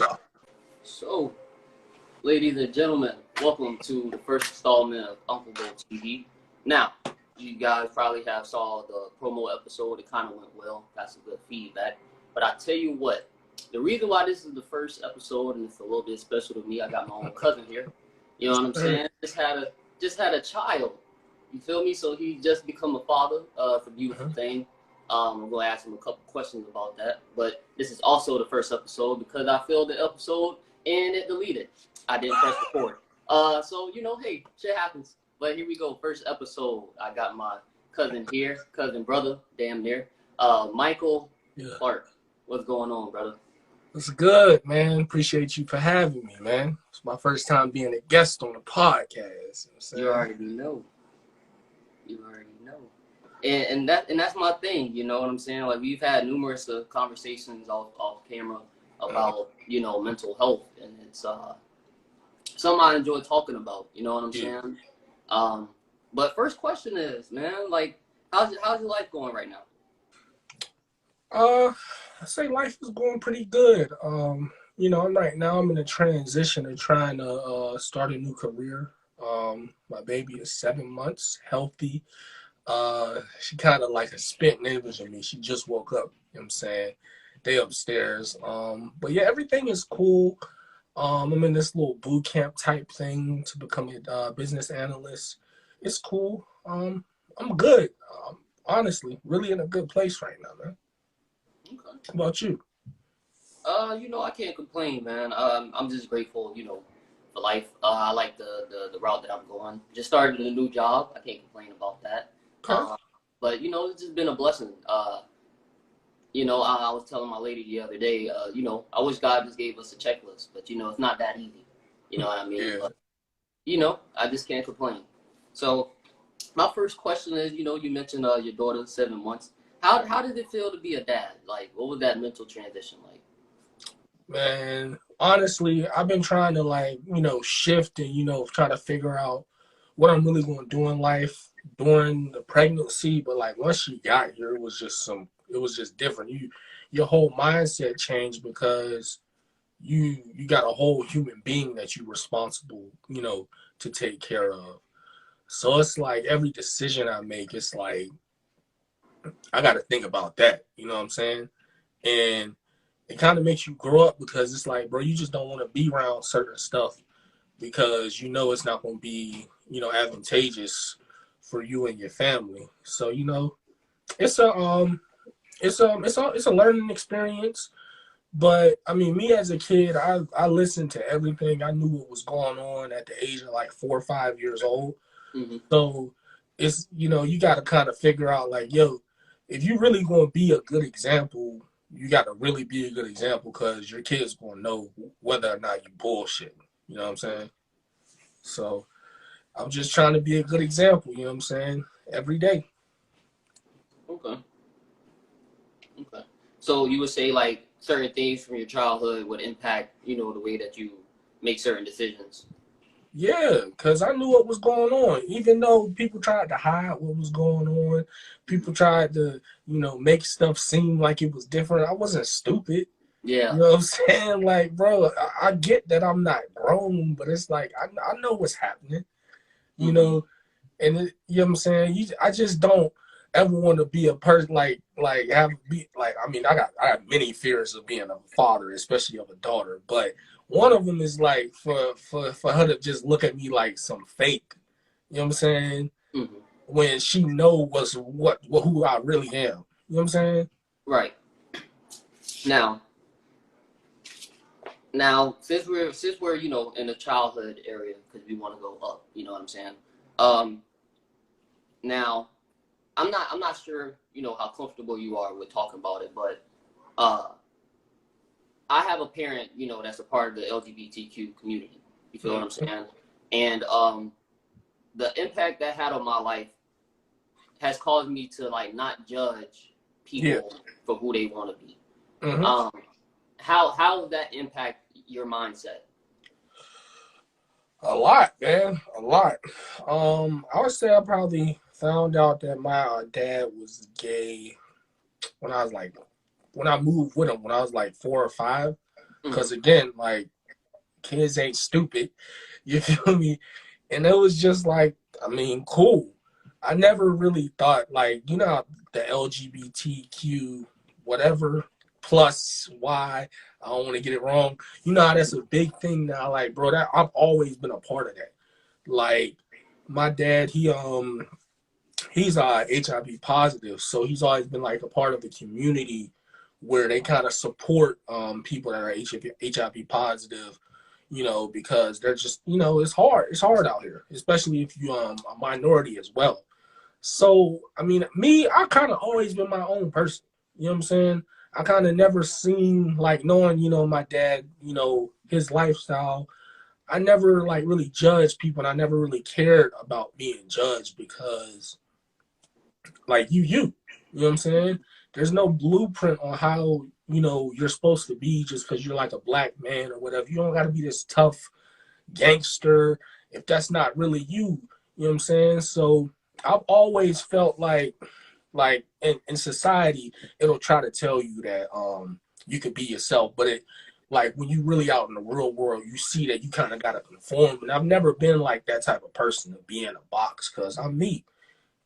right, y'all. So, ladies and gentlemen, welcome to the first installment of Uncle Go TV. Now, you guys probably have saw the promo episode. It kind of went well. Got some good feedback. But I tell you what, the reason why this is the first episode and it's a little bit special to me, I got my own cousin here. You know what I'm saying? Just had a child. You feel me? So he just become a father. It's a beautiful thing. I'm going to ask him a couple questions about that. But this is also the first episode because I filmed the episode and it deleted. I didn't press record. So, hey, shit happens. But here we go. First episode. I got my cousin here, cousin brother, damn near. Michael Clark. What's going on, brother? It's good, man. Appreciate you for having me, man. It's my first time being a guest on the podcast. You already know. And that's my thing, you know what I'm saying? Like, we've had numerous conversations off camera about, mental health, and it's something I enjoy talking about, you know what I'm saying? But first question is, man, like, how's your life going right now? I say life is going pretty good. Right now I'm in a transition of trying to start a new career. My baby is 7 months, healthy. She kind of like a spit neighbors of me. She just woke up, you know what I'm saying? They upstairs. But yeah, everything is cool. I'm in this little boot camp type thing to become a business analyst. It's cool. I'm good. Honestly, really in a good place right now, man. Okay. How about you? I can't complain, man. I'm just grateful, for life. I like the route that I'm going. Just started a new job. I can't complain about that. Okay. But it's just been a blessing. I was telling my lady the other day, I wish God just gave us a checklist, but it's not that easy. You know what I mean? Yeah. But, I just can't complain. So my first question is, you mentioned your daughter, 7 months. How did it feel to be a dad? Like, what was that mental transition like? Man, honestly, I've been trying to shift and, try to figure out what I'm really going to do in life during the pregnancy. But like once she got here, it was just different. Your whole mindset changed because you got a whole human being that you're responsible, to take care of. So it's like every decision I make, it's like I got to think about that. You know what I'm saying? And it kind of makes you grow up because it's like, bro, you just don't want to be around certain stuff because it's not going to be, advantageous for you and your family. So, it's a learning experience. But I mean, me as a kid, I listened to everything. I knew what was going on at the age of like 4 or 5 years old. Mm-hmm. So it's, you got to kind of figure out like, yo, if you really going to be a good example, you got to really be a good example because your kid's going to know whether or not you bullshit. You know what I'm saying? So I'm just trying to be a good example, you know what I'm saying, every day. Okay. So you would say like certain things from your childhood would impact, the way that you make certain decisions? Yeah, because I knew what was going on. Even though people tried to hide what was going on, people tried to, make stuff seem like it was different. I wasn't stupid. Yeah. You know what I'm saying? Like, bro, I get that I'm not grown, but it's like, I know what's happening, and you know what I'm saying? I just don't ever want to be a person I got many fears of being a father, especially of a daughter, but one of them is like for her to just look at me like some fake, you know what I'm saying? Mm-hmm. When she knows who I really am, you know what I'm saying? Right. Now, since we're in the childhood area because we want to go up, you know what I'm saying? Now, I'm not sure how comfortable you are with talking about it, but I have a parent that's a part of the LGBTQ community. You feel what I'm saying? And the impact that had on my life has caused me to like not judge people for who they want to be. Mm-hmm. How does that impact your mindset? A lot, man. A lot. I would say I probably found out that my dad was gay when I moved with him when I was like 4 or 5. Mm-hmm. Because again, like, kids ain't stupid. You feel me? And it was just like, I mean, cool. I never really thought, like, the LGBTQ whatever plus Y. I don't want to get it wrong. You know how that's a big thing now. Like, bro, that I've always been a part of that. Like, my dad, he's HIV positive, so he's always been like a part of the community where they kind of support people that are HIV positive, because they're just, it's hard out here, especially if you a minority as well. So I mean, me, I kind of always been my own person. You know what I'm saying? I kind of never seen, like, knowing, my dad, his lifestyle. I never like really judged people, and I never really cared about being judged because, like, you know what I'm saying? There's no blueprint on how, you're supposed to be just because you're like a black man or whatever. You don't got to be this tough gangster if that's not really you. You know what I'm saying? So I've always felt like in society, it'll try to tell you that you can be yourself, but it, like, when you really out in the real world, you see that you kind of got to conform. And I've never been like that type of person to be in a box because I'm me.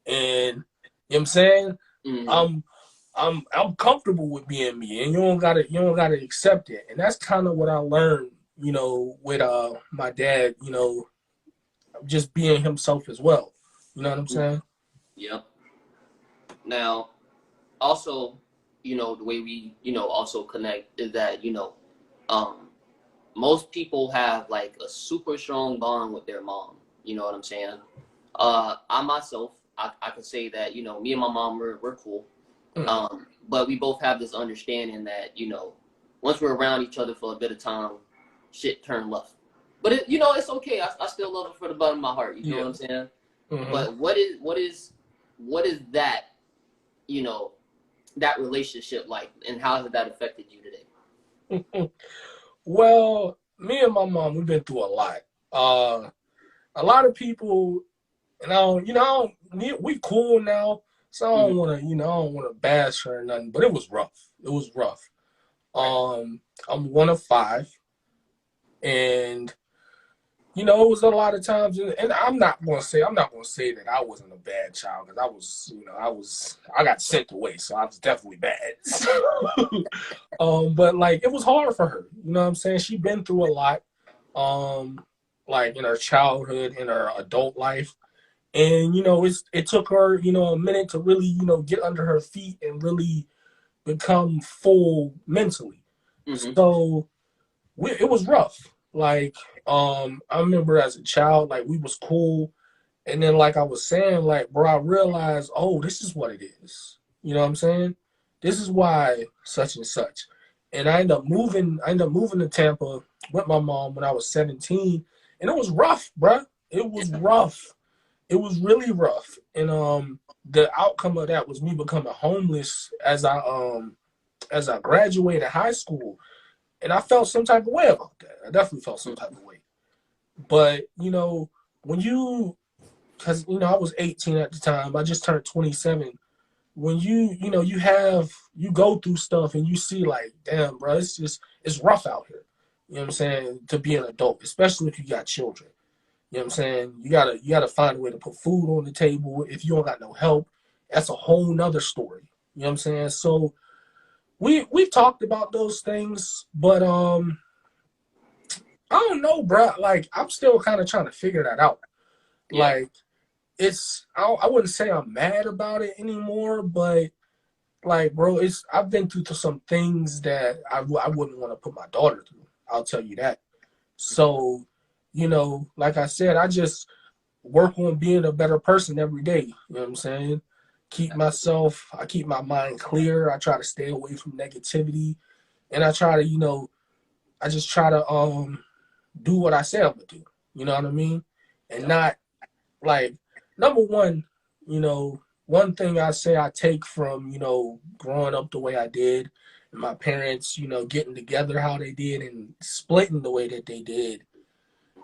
And you know what I'm saying? Mm-hmm. I'm comfortable with being me, and you don't gotta accept it. And that's kind of what I learned, with my dad, just being himself as well. You know what I'm saying? Yep. Now, also, the way we, also connect is that, um, most people have like a super strong bond with their mom. You know what I'm saying? I myself, I could say that, me and my mom, we're cool. Mm. But we both have this understanding that, once we're around each other for a bit of time, shit turn left. But it's okay. I still love her for the bottom of my heart. You know what Yeah. I'm saying? Mm-hmm. But what is that, you know, that relationship like, and how has that affected you today? Well, me and my mom, we've been through a lot. Uh, a lot of people, and we cool now, so I Mm-hmm. don't want to, I don't want to bash her or nothing. But it was rough. It was rough. Right. I'm one of five, and it was a lot of times, and I'm not gonna say that I wasn't a bad child because I was, I got sent away, so I was definitely bad. But like, it was hard for her. You know what I'm saying? She been through a lot, um, like in her childhood, in her adult life, and it took her, a minute to really, get under her feet and really become full mentally. Mm-hmm. So it was rough. Like, I remember as a child, like, we was cool, and then, like I was saying, like, bro, I realized, oh, this is what it is. You know what I'm saying? This is why such and such. And I ended up moving to Tampa with my mom when I was 17, and it was rough, bro. It was Yeah. rough. It was really rough. And the outcome of that was me becoming homeless as I graduated high school, and I felt some type of way about that. I definitely felt some type of way. But when because I was 18 at the time. I just turned 27. When you go through stuff and you see, like, damn, bro, it's rough out here. You know what I'm saying? To be an adult, especially if you got children. You know what I'm saying? You gotta find a way to put food on the table. If you don't got no help, that's a whole nother story. You know what I'm saying? So we've talked about those things, but I don't know, bro. Like, I'm still kind of trying to figure that out. Yeah. Like, I wouldn't say I'm mad about it anymore, but, like, bro, I've been through some things that I wouldn't want to put my daughter through. I'll tell you that. So, like I said, I just work on being a better person every day. You know what I'm saying? I keep my mind clear. I try to stay away from negativity, and I just try to do what I say I'm gonna do. You know what I mean? And Yep. not, like, number one, one thing I say I take from, growing up the way I did, and my parents, getting together how they did and splitting the way that they did,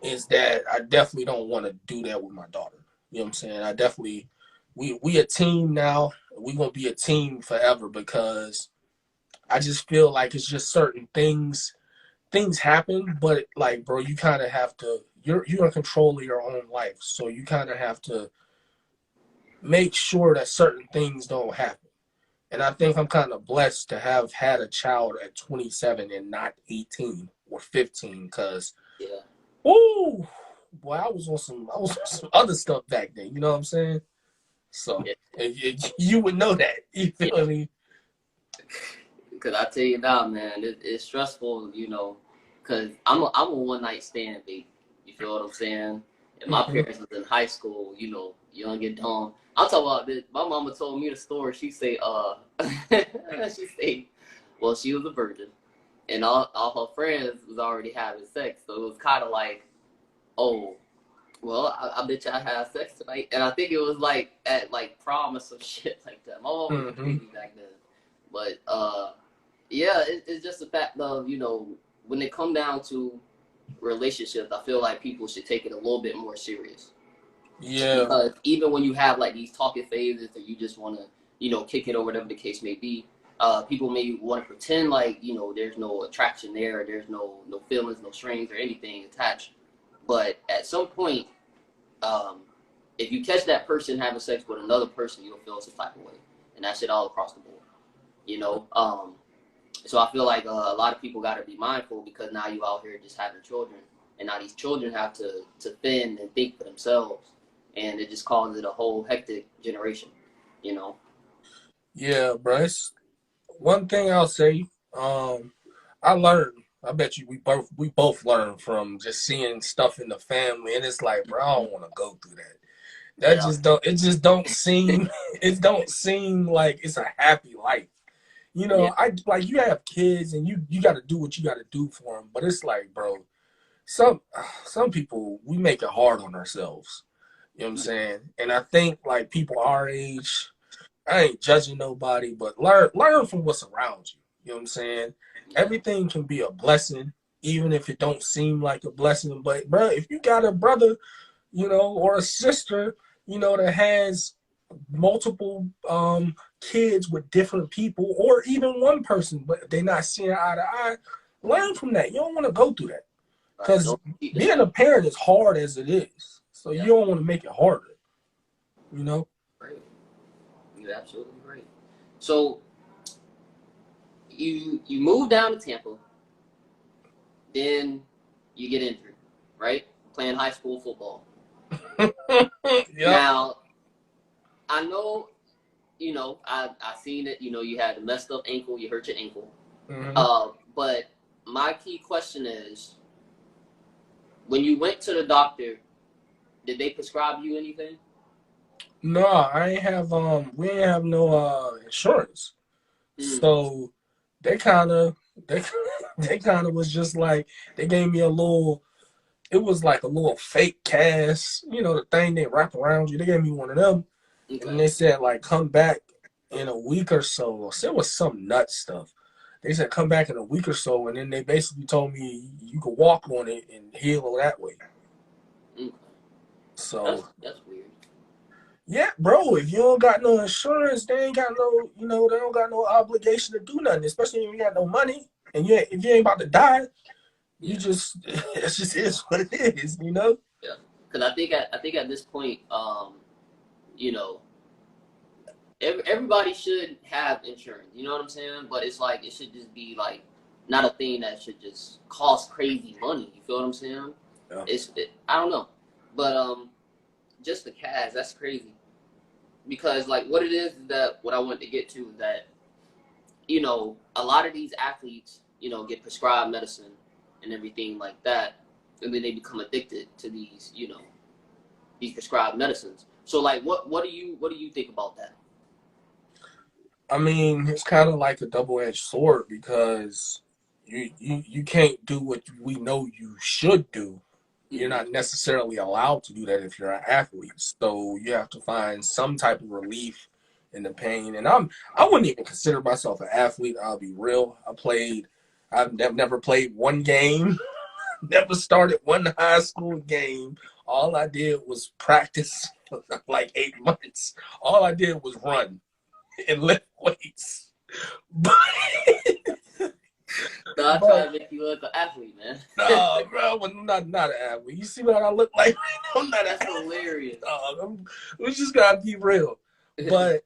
is that I definitely don't want to do that with my daughter. You know what I'm saying? I definitely, we a team now. We gonna be a team forever because I just feel like it's just certain things things happen, but like, bro, you kind of have to. You're in control of your own life, so you kind of have to make sure that certain things don't happen. And I think I'm kind of blessed to have had a child at 27 and not 18 or 15, because, Yeah. woo, boy, I was on some other stuff back then. You know what I'm saying? So Yeah. you would know that. You Yeah. feel me? Because I tell you now, man, it's stressful, you know, because I'm a one night stand, baby. You feel what I'm saying? And my Mm-hmm. parents was in high school, you know, young and dumb. I'm talking about this. My mama told me the story. She say, she say, well, she was a virgin, and all her friends was already having sex, so it was kind of like, oh, well, I bet y'all had sex tonight, and I think it was like at like prom or some shit like that. My mom was Mm-hmm. crazy back then, but yeah, it's just the fact of, you know, when it come down to relationships, I feel like people should take it a little bit more serious. Yeah. Because even when you have like these talking phases or you just want to, you know, kick it or whatever the case may be, people may want to pretend like, you know, there's no attraction there, or there's no feelings, no strings or anything attached. But at some point, um, if you catch that person having sex with another person, you'll feel some type of way, and that shit all across the board. You know, so I feel like a lot of people got to be mindful, because now you out here just having children, and now these children have to fend and think for themselves, and it just causes a whole hectic generation. You know. Yeah, bro. It's one thing I'll say. Um, I learned. I bet you we both learned from just seeing stuff in the family, and it's like, bro, I don't want to go through that. That Yeah. just don't. It just don't seem. It don't seem like it's a happy life. You Yeah. know, I like you have kids, and you got to do what you got to do for them. But it's like, bro, some people we make it hard on ourselves. You know what I'm saying? And I think like people our age, I ain't judging nobody, but learn from what's around you. You know what I'm saying? Yeah. Everything can be a blessing, even if it don't seem like a blessing. But bro, if you got a brother, you know, or a sister, you know, that has multiple kids with different people, or even one person, but they not seeing eye to eye, learn from that. You don't want to go through that, Right. because Don't keep the being same. a parent is hard as it is. So you Yeah. don't want to make it harder. You know? Right. You're absolutely right. So you move down to Tampa, then you get injured, right? Playing high school football. Yep. Now, I know, you know, I seen it. You know, you had a messed up ankle. You hurt your ankle. Mm-hmm. But my key question is, when you went to the doctor, did they prescribe you anything? No, I ain't have we ain't have no insurance. Mm, So they kinda they they kinda was just like they gave me a little, it was like a little fake cast, you know, the thing they wrap around you. They gave me one of them, and okay. they said like come back in a week or so. So it was some nut stuff. They said come back in a week or so, and then they basically told me you could walk on it and heal that way. Okay. So That's weird. yeah, bro, if you don't got no insurance, they ain't got no, you know, they don't got no obligation to do nothing, especially if you got no money and if you ain't about to die, you Yeah. just, it just is what it is, you know? Yeah. Because I think at this point, you know, everybody should have insurance. You know what I'm saying? But it's like it should just be like not a thing that should just cost crazy money. You feel what I'm saying? Yeah. I don't know, but just the cash, that's crazy. Because like what it is that what I want to get to is that, you know, a lot of these athletes, you know, get prescribed medicine and everything like that, and then they become addicted to these, you know, these prescribed medicines. So like what do you think about that? I mean, it's kind of like a double-edged sword, because you can't do what we know you should do. You're Mm-hmm. not necessarily allowed to do that if you're an athlete. So you have to find some type of relief in the pain. And I wouldn't even consider myself an athlete. I'll be real. I've never played one game, never started one high school game. All I did was practice for like 8 months. All I did was run and lift weights. But No, I try But to make you look an athlete, man. nah, bro, I'm not an athlete. You see what I look like? I'm not an That's athlete. hilarious. We just gotta be real. But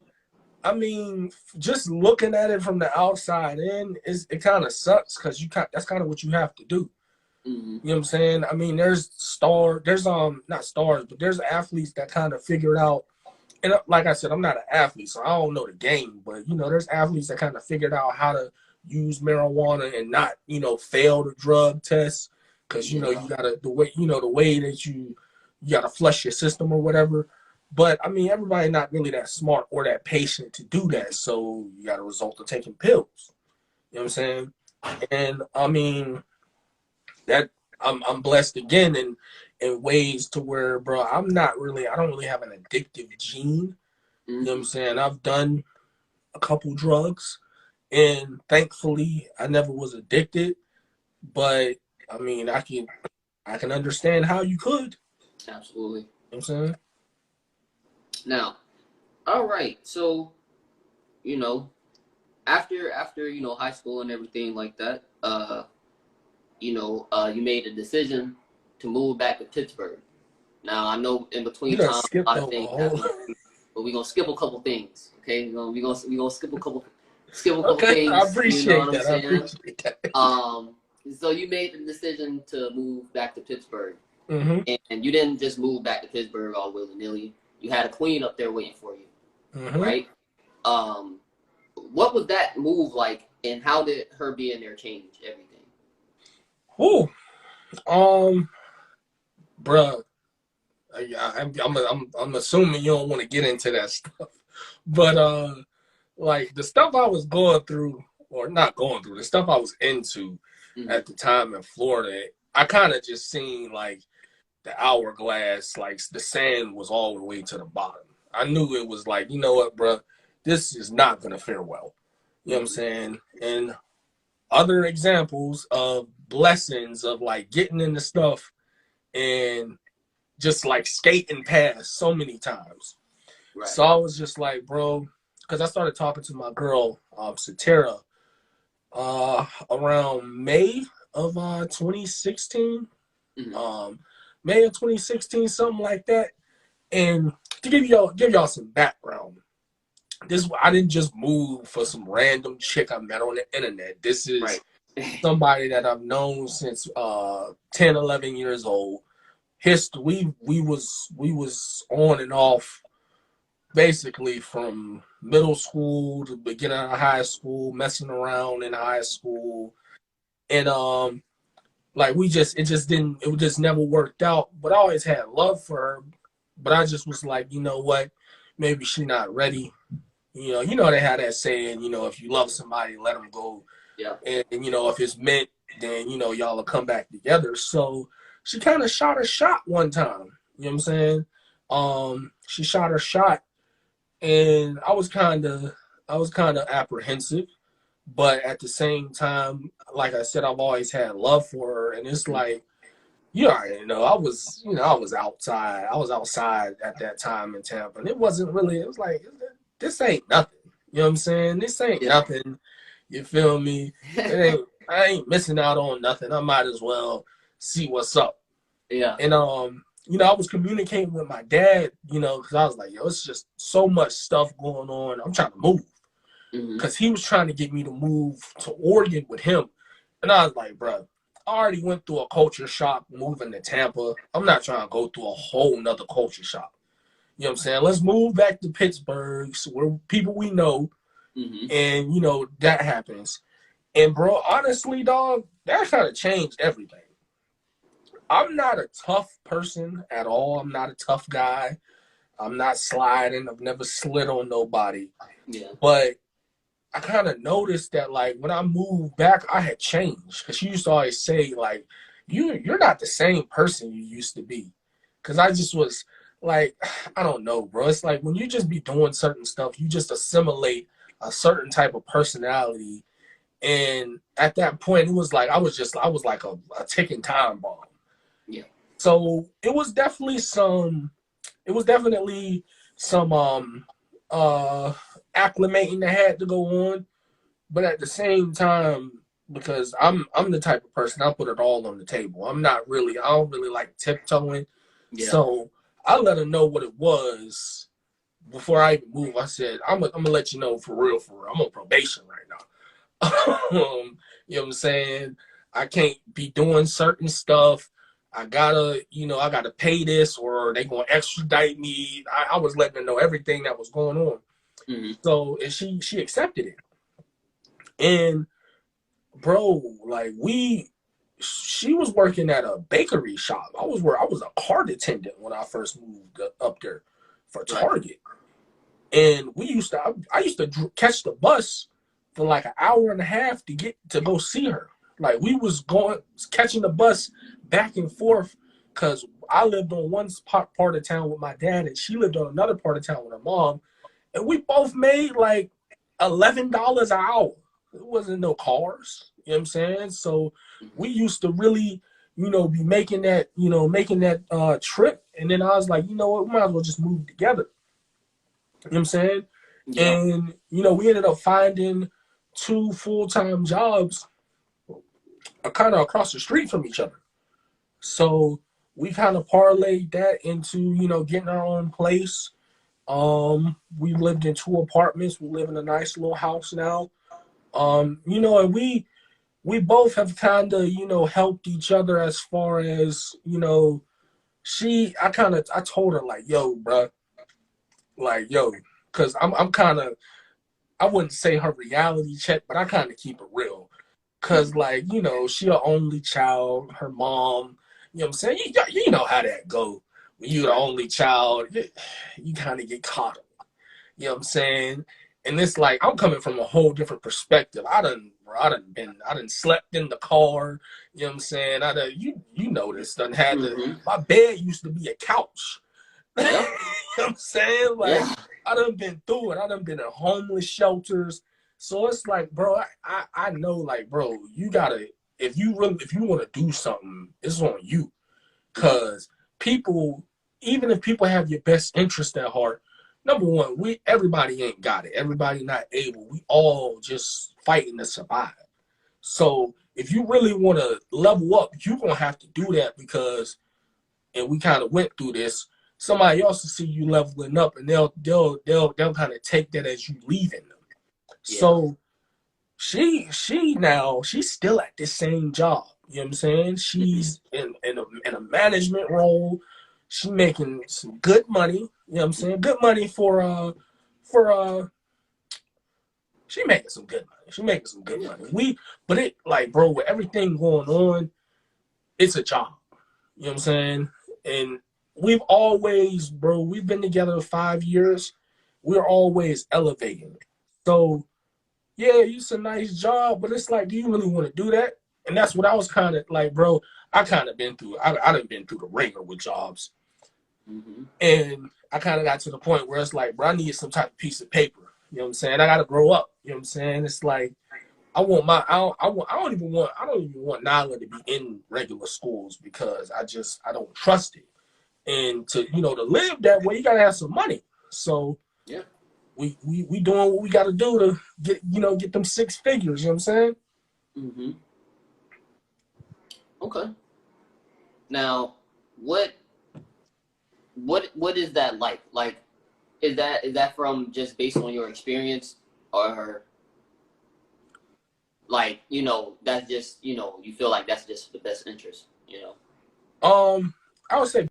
I mean, just looking at it from the outside in, it kind of sucks because that's kind of what you have to do. Mm-hmm. You know what I'm saying? I mean, there's not stars, but there's athletes that kind of figured out. And like I said, I'm not an athlete, so I don't know the game. But there's athletes that kind of figured out how to use marijuana and not, fail the drug test because you gotta the way that you gotta flush your system or whatever. But I mean, everybody not really that smart or that patient to do that, so you got to resort to taking pills. You know what I'm saying? And I mean that I'm blessed again in ways to where, bro, I don't really have an addictive gene. You know what I'm saying? I've done a couple drugs and thankfully I never was addicted, but I mean I can understand how you could. Absolutely. You know what I'm saying? Now, all right. So, after high school and everything like that, you made a decision to move back to Pittsburgh. Now I know in between You done time a skipped lot of over a things whole. happen, but we're gonna skip a couple things. Okay, we gonna skip a couple Okay, I things. You know what appreciate I'm that. I saying? appreciate that. So you made the decision to move back to Pittsburgh, Mm-hmm. and you didn't just move back to Pittsburgh all willy nilly. You had a queen up there waiting for you, Mm-hmm. right? Um, what was that move like, and how did her being there change everything? Whew. Um, bruh, I'm assuming you don't want to get into that stuff, but like the stuff I was going through, or not going through, the stuff I was into Mm-hmm. at the time in Florida, I kind of just seen like the hourglass, like the sand was all the way to the bottom. I knew it was like, you know what, bruh, this is not gonna fare well. You know what I'm Mm-hmm. saying? And other examples of blessings of like getting into stuff and just like skating past so many times. Right. So I was just like, bro, because I started talking to my girl, Satara, around May of 2016. Mm-hmm. May of 2016, something like that. And to give y'all some background, I didn't just move for some random chick I met on the internet. This is Right. somebody that I've known since 10, 11 years old. We was on and off basically from middle school to beginning of high school, messing around in high school, and like it just never worked out. But I always had love for her, but I just was like, you know what, maybe she not ready. They had that saying, if you love somebody, let them go, Yeah. and if it's meant, then y'all will come back together. So she kind of shot her shot one time. You know what I'm saying? She shot her shot, and I was kind of apprehensive, but at the same time, like I said, I've always had love for her, and it's like, you already know, I was outside. I was outside at that time in Tampa, and it wasn't really. It was like, this ain't nothing. You know what I'm saying? This ain't Yeah. nothing. You feel me? I ain't missing out on nothing. I might as well see what's up. Yeah. And I was communicating with my dad, because I was like, yo, it's just so much stuff going on. I'm trying to move. Mm-hmm. Because he was trying to get me to move to Oregon with him. And I was like, bro, I already went through a culture shock moving to Tampa. I'm not trying to go through a whole nother culture shock. You know what I'm saying? Let's move back to Pittsburgh, so we're people we know, Mm-hmm. and that happens. And bro, honestly, dog, that kind of changed everything. I'm not a tough person at all. I'm not a tough guy. I'm not sliding. I've never slid on nobody. Yeah. But I kind of noticed that, like, when I moved back, I had changed. Because she used to always say, like, you're not the same person you used to be. Because I just was like, I don't know, bro. It's like when you just be doing certain stuff, you just assimilate a certain type of personality. And at that point, it was like I was like a ticking time bomb. Yeah. So it was definitely some uh acclimating that had to go on. But at the same time, because I'm the type of person, I put it all on the table. I don't really like tiptoeing. Yeah. So I let her know what it was before I even move. I said, I'm gonna let you know for real, for real. I'm on probation right now. You know what I'm saying? I can't be doing certain stuff. I gotta pay this or they gonna extradite me. I was letting her know everything that was going on. Mm-hmm. So and she accepted it. And bro, like she was working at a bakery shop. I was a cart attendant when I first moved up there for Right. Target. And I used to catch the bus for like an hour and a half to get to go see her. Like we was going catching the bus back and forth because I lived on one part of town with my dad and she lived on another part of town with her mom, and we both made like $11 an hour. It wasn't no cars, you know what I'm saying? So Mm-hmm. we used to really, be making that trip. And then I was like, you know what, we might as well just move together. You know what I'm saying? Yeah. And, we ended up finding two full-time jobs kind of across the street from each other. So we kind of parlayed that into, getting our own place. We lived in two apartments. We live in a nice little house now. And we both have kind of, helped each other as far as, I told her like, yo, bruh, like, yo, because I'm kind of, I wouldn't say her reality check, but I kind of keep it real. Cause Mm-hmm. like, she an only child, her mom, you know what I'm saying? You know how that go. When you're the Right. only child, you kind of get caught up. You know what I'm saying? And it's like I'm coming from a whole different perspective. I done slept in the car. You know what I'm saying? You know this. Done had the Mm-hmm. my bed used to be a couch. You know Yeah. what I'm saying? Like Yeah. I done been through it. I done been in homeless shelters. So it's like, bro, I know, like, bro, you gotta if you want to do something, it's on you. Mm-hmm. Cause people, even if people have your best interest at heart, number one, everybody ain't got it. Everybody not able. We all just fighting to survive. So if you really want to level up, you're gonna have to do that because, and we kind of went through this. Somebody else will see you leveling up, and they'll kind of take that as you leaving them. Yeah. So she's still at the same job. You know what I'm saying? Mm-hmm. She's in a management role. She making some good money. You know what I'm saying? Good money for she making some good money. She making some good Yeah. money. But it like, bro, with everything going on, it's a job. You know what I'm saying? And we've been together 5 years. We're always elevating. So yeah, it's a nice job, but it's like, do you really want to do that? And that's what I was kind of like, bro. I kind of been through. I done been through the ringer with jobs, Mm-hmm. and I kind of got to the point where it's like, bro, I need some type of piece of paper. You know what I'm saying? I got to grow up. You know what I'm saying? It's like I don't even want Nyla to be in regular schools because I don't trust it. And to live that way, you gotta have some money. So Yeah. we doing what we gotta do to get them six figures. You know what I'm saying? Mm-hmm. Okay. Now, what what is that like? Like, is that from just based on your experience, or like that's just you feel like that's just the best interest? I would say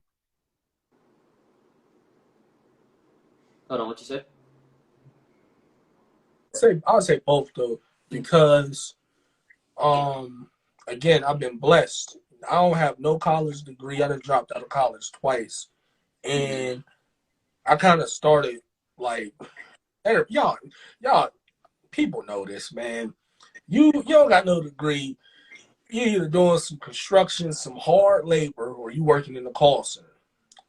Hold on, what you said? I would say both though, because again, I've been blessed. I don't have no college degree. I done dropped out of college twice, Mm-hmm. and I kind of started like, y'all people know this, man. You don't got no degree. You're either doing some construction, some hard labor, or you working in the call center.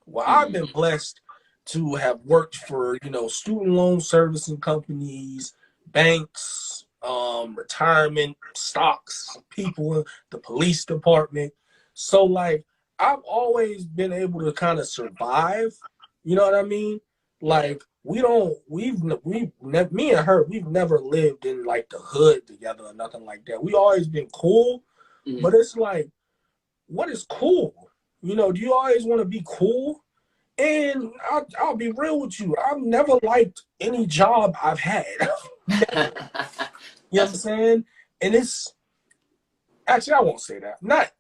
Well, I've been Mm-hmm. blessed to have worked for, student loan servicing companies, banks, retirement, stocks, people, the police department. So like I've always been able to kind of survive. You know what I mean? Right. Like me and her, we've never lived in like the hood together or nothing like that. We always been cool, but it's like, what is cool? You know, do you always want to be cool? And I'll be real with you. I've never liked any job I've had. You know what I'm saying? And it's actually, I won't say that. Not.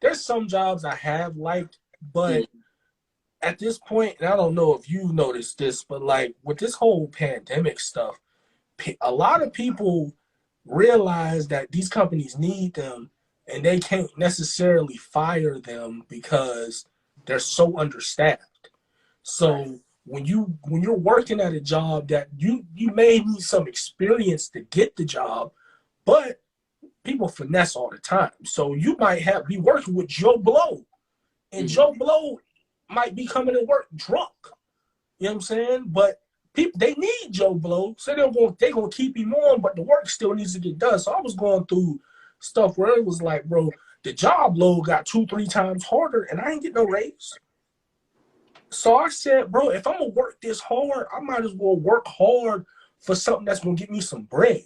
There's some jobs I have liked, but at this point, and I don't know if you've noticed this, but like with this whole pandemic stuff, a lot of people realize that these companies need them, and they can't necessarily fire them because they're so understaffed. So when you're working at a job that you may need some experience to get the job, but people finesse all the time. So you might be working with Joe Blow, and Joe Blow might be coming to work drunk. You know what I'm saying? But people, they need Joe Blow, so they're gonna keep him on, but the work still needs to get done. So I was going through stuff where it was like, bro, the job load got 2-3 times harder, and I ain't get no raise. So I said, bro, if I'm gonna work this hard, I might as well work hard for something that's gonna give me some bread.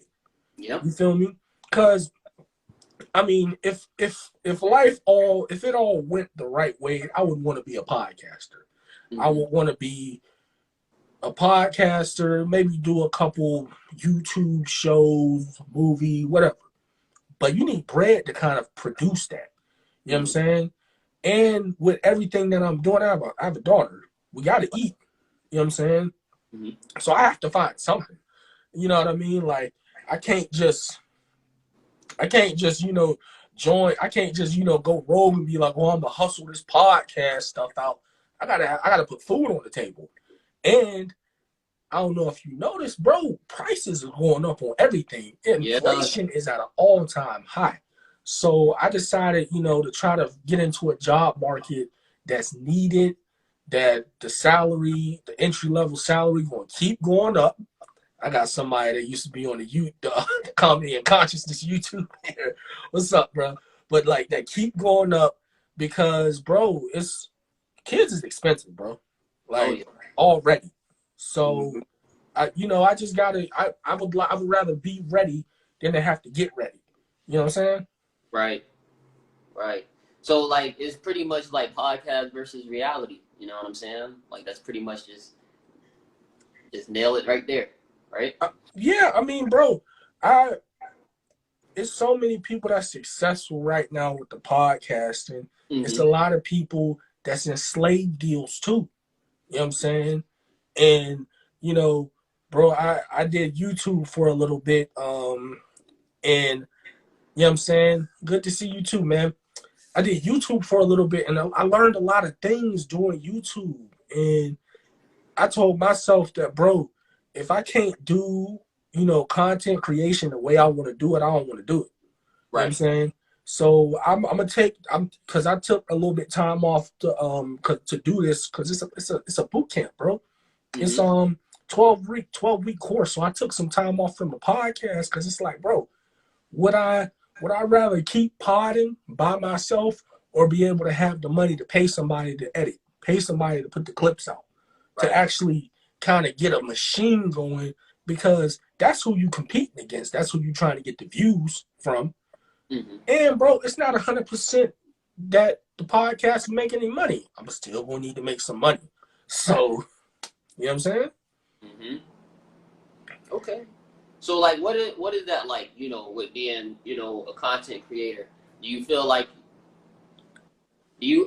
Yep. You feel me? Because I mean, if it all went the right way, I would want to be a podcaster. I would want to be a podcaster, maybe do a couple YouTube shows, movie, whatever. But you need bread to kind of produce that. You know what I'm saying? And with everything that I'm doing, I have a daughter. We got to eat. You know what I'm saying? So I have to find something. You know what I mean? Like, I can't just, you know, I can't just, you know, go rogue and be like, well, I'm going to hustle this podcast stuff out. I gotta put food on the table. And I don't know if you noticed, bro, prices are going up on everything. Inflation is at an all-time high. So I decided, you know, to try to get into a job market that's needed, that the entry-level salary going to keep going up. I got somebody that used to be on the Comedy and Consciousness YouTube here. What's up, bro? But like that keep going up because, bro, kids is expensive, bro. Like already. So I just gotta. I would rather be ready than to have to get ready. You know what I'm saying? Right. So like it's pretty much like podcast versus reality. You know what I'm saying? Like that's pretty much just nail it right there, right? Yeah, I mean, bro, it's so many people that's successful right now with the podcasting. It's a lot of people that's in slave deals too. You know what I'm saying? And you know, bro, I did YouTube for a little bit, and you know what I'm saying? Good to see you too, man. I did YouTube for a little bit, and I learned a lot of things doing YouTube. And I told myself that, bro, if I can't do, you know, content creation the way I want to do it, I don't want to do it. Right. You know what I'm saying? So I'm gonna because I took a little bit time off to do this because it's a boot camp, bro. It's 12-week course. So I took some time off from the podcast because it's like, bro, would I rather keep podding by myself or be able to have the money to pay somebody to edit, pay somebody to put the clips out, to actually kind of get a machine going, because that's who you competing against. That's who you trying to get the views from. And bro, it's not 100% that the podcast will make any money. I'm still gonna need to make some money. So, you know what I'm saying? Okay. So like, what is that like? You know, with being, you know, a content creator, do you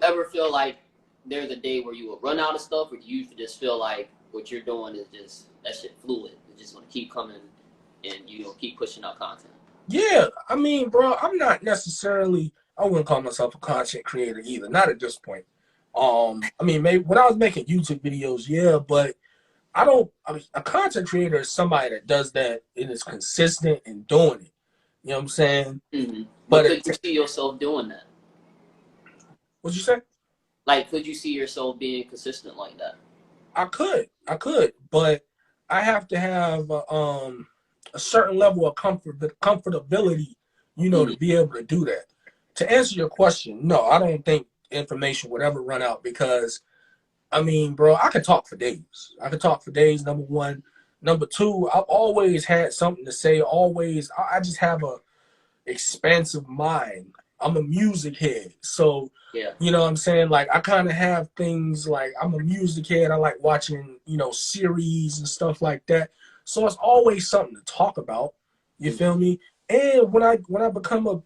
ever feel like there's a day where you will run out of stuff, or do you just feel like what you're doing is just that shit fluid? It's just gonna keep coming, and you know, keep pushing out content. Yeah, I mean, bro, I wouldn't call myself a content creator either. Not at this point. I mean, maybe when I was making YouTube videos, yeah, but a content creator is somebody that does that and is consistent in doing it. You know what I'm saying? But could you see yourself doing that? What'd you say? Like, could you see yourself being consistent like that? I could, but I have to have a certain level of comfortability, you know, to be able to do that. To answer your question, no, I don't think information would ever run out, because I mean, bro, I could talk for days. I could talk for days, number one. Number two, I've always had something to say. Always, I just have a expansive mind. I'm a music head. So, Yeah. you know what I'm saying? Like, I kind of have things like I'm a music head. I like watching, series and stuff like that. So it's always something to talk about. You Mm-hmm. feel me? And when I become a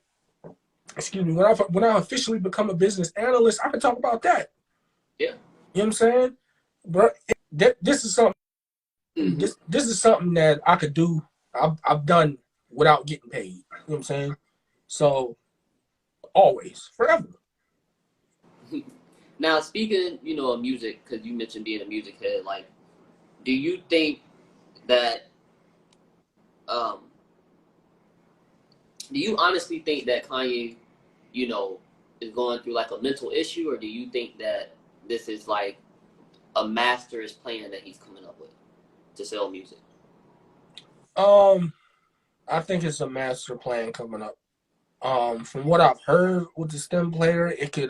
excuse me, when I officially become a business analyst, I can talk about that. Yeah. You know what I'm saying? But this is something. Mm-hmm. This is something that I could do. I've done without getting paid. You know what I'm saying? So always, forever. Now, speaking, of music, because you mentioned being a music head, like, do you think that, um, do you honestly think that Kanye, you know, is going through like a mental issue, or do you think that this is like a master's plan that he's coming up with to sell music? Um, I think it's a master plan coming up. From what I've heard with the stem player, it could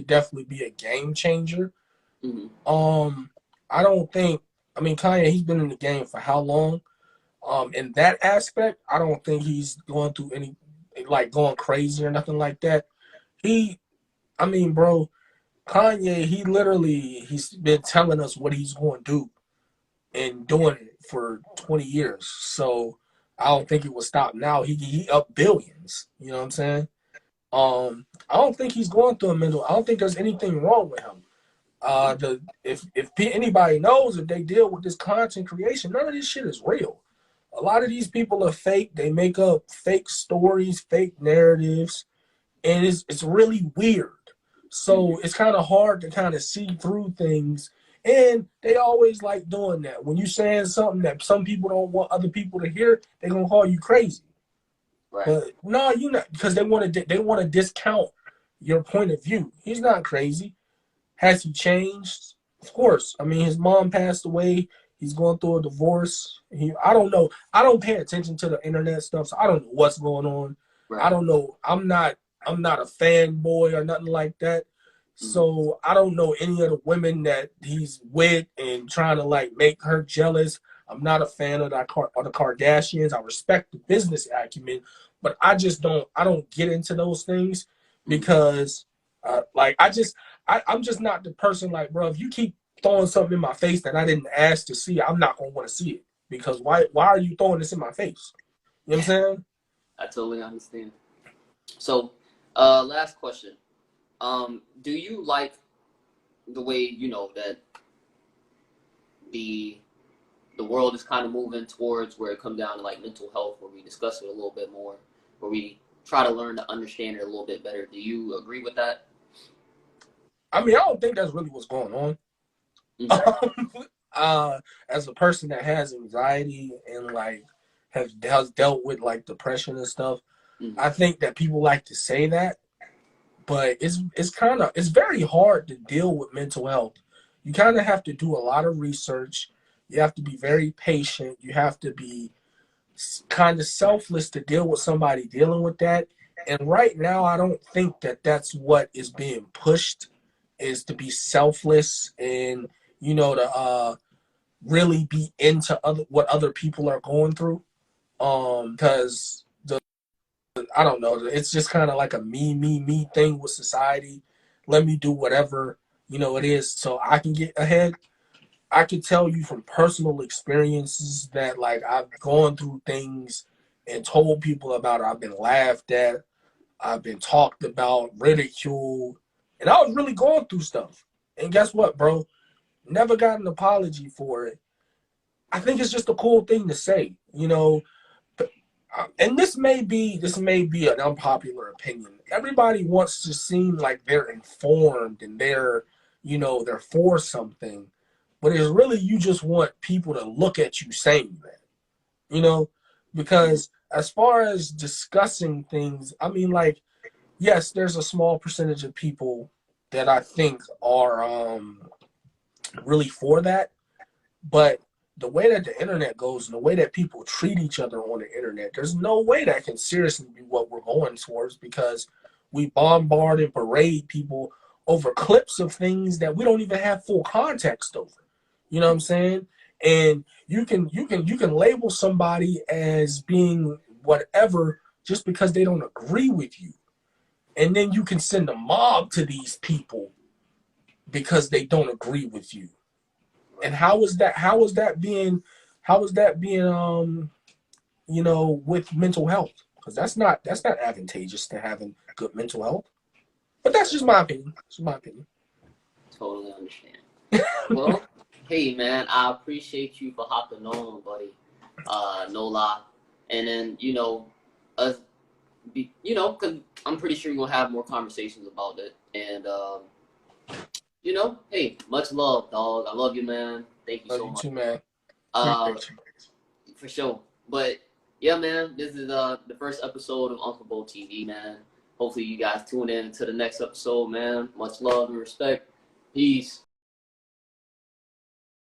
definitely be a game changer. Mm-hmm. Um, I don't think. I mean, Kanye, he's been in the game for how long? In that aspect, I don't think he's going through any like going crazy or nothing like that. He, I mean, bro, Kanye, he's been telling us what he's going to do and doing it for 20 years. So I don't think it will stop now. He up billions. You know what I'm saying? I don't think he's going through a mental. I don't think there's anything wrong with him. If anybody knows, if they deal with this content creation, none of this shit is real. A lot of these people are fake. They make up fake stories, fake narratives, and it's really weird. Mm-hmm. So it's kind of hard to kind of see through things, and they always like doing that. When you saying something that some people don't want other people to hear, they gonna call you crazy. Right. But no, you not because they want to discount your point of view. He's not crazy. Has he changed? Of course. I mean, his mom passed away. He's going through a divorce. I don't know. I don't pay attention to the internet stuff, so I don't know what's going on. I Right. don't know. I'm not a fanboy or nothing like that. Mm-hmm. So I don't know any of the women that he's with and trying to like make her jealous. I'm not a fan of the Kardashians. I respect the business acumen, but I just don't. I don't get into those things Mm-hmm. because, I'm just not the person like, bro. If you keep throwing something in my face that I didn't ask to see, I'm not gonna want to see it because why are you throwing this in my face? You know what I'm saying? I totally understand. So, last question. Do you like the way that the the world is kind of moving towards where it comes down to like mental health, where we discuss it a little bit more, where we try to learn to understand it a little bit better? Do you agree with that? I mean, I don't think that's really what's going on. Mm-hmm. As a person that has anxiety and like has dealt with like depression and stuff, Mm-hmm. I think that people like to say that, but it's very hard to deal with mental health. You kind of have to do a lot of research. You have to be very patient. You have to be kind of selfless to deal with somebody dealing with that. And right now, I don't think that that's what is being pushed is to be selfless and to really be into what other people are going through. Because I don't know, it's just kind of like a me thing with society. Let me do whatever it is so I can get ahead. I can tell you from personal experiences that like I've gone through things and told people about it. I've been laughed at, I've been talked about, ridiculed, and I was really going through stuff. And guess what, bro? Never got an apology for it. I think it's just a cool thing to say. And this may be an unpopular opinion. Everybody wants to seem like they're informed and they're for something, but it's really you just want people to look at you saying that, you know, Mm-hmm. because as far as discussing things, I mean, like, yes, there's a small percentage of people that I think are really for that, but the way that the internet goes and the way that people treat each other on the internet, there's no way that can seriously be what we're going towards because we bombard and berate people over clips of things that we don't even have full context over. You know what I'm saying? And you can label somebody as being whatever just because they don't agree with you. And then you can send a mob to these people because they don't agree with you. And how is that being with mental health? Because that's not advantageous to having good mental health. But that's just my opinion. It's my opinion. Totally understand. Well, hey man, I appreciate you for hopping on, buddy. No lie. And then us, because I'm pretty sure you're gonna have more conversations about it. And hey, much love, dog. I love you, man. Thank you Love so you much. too, man. Uh, Appreciate you. for sure. But yeah, man, this is the first episode of Uncle Bo TV, man. Hopefully, you guys tune in to the next episode, man. Much love and respect. Peace.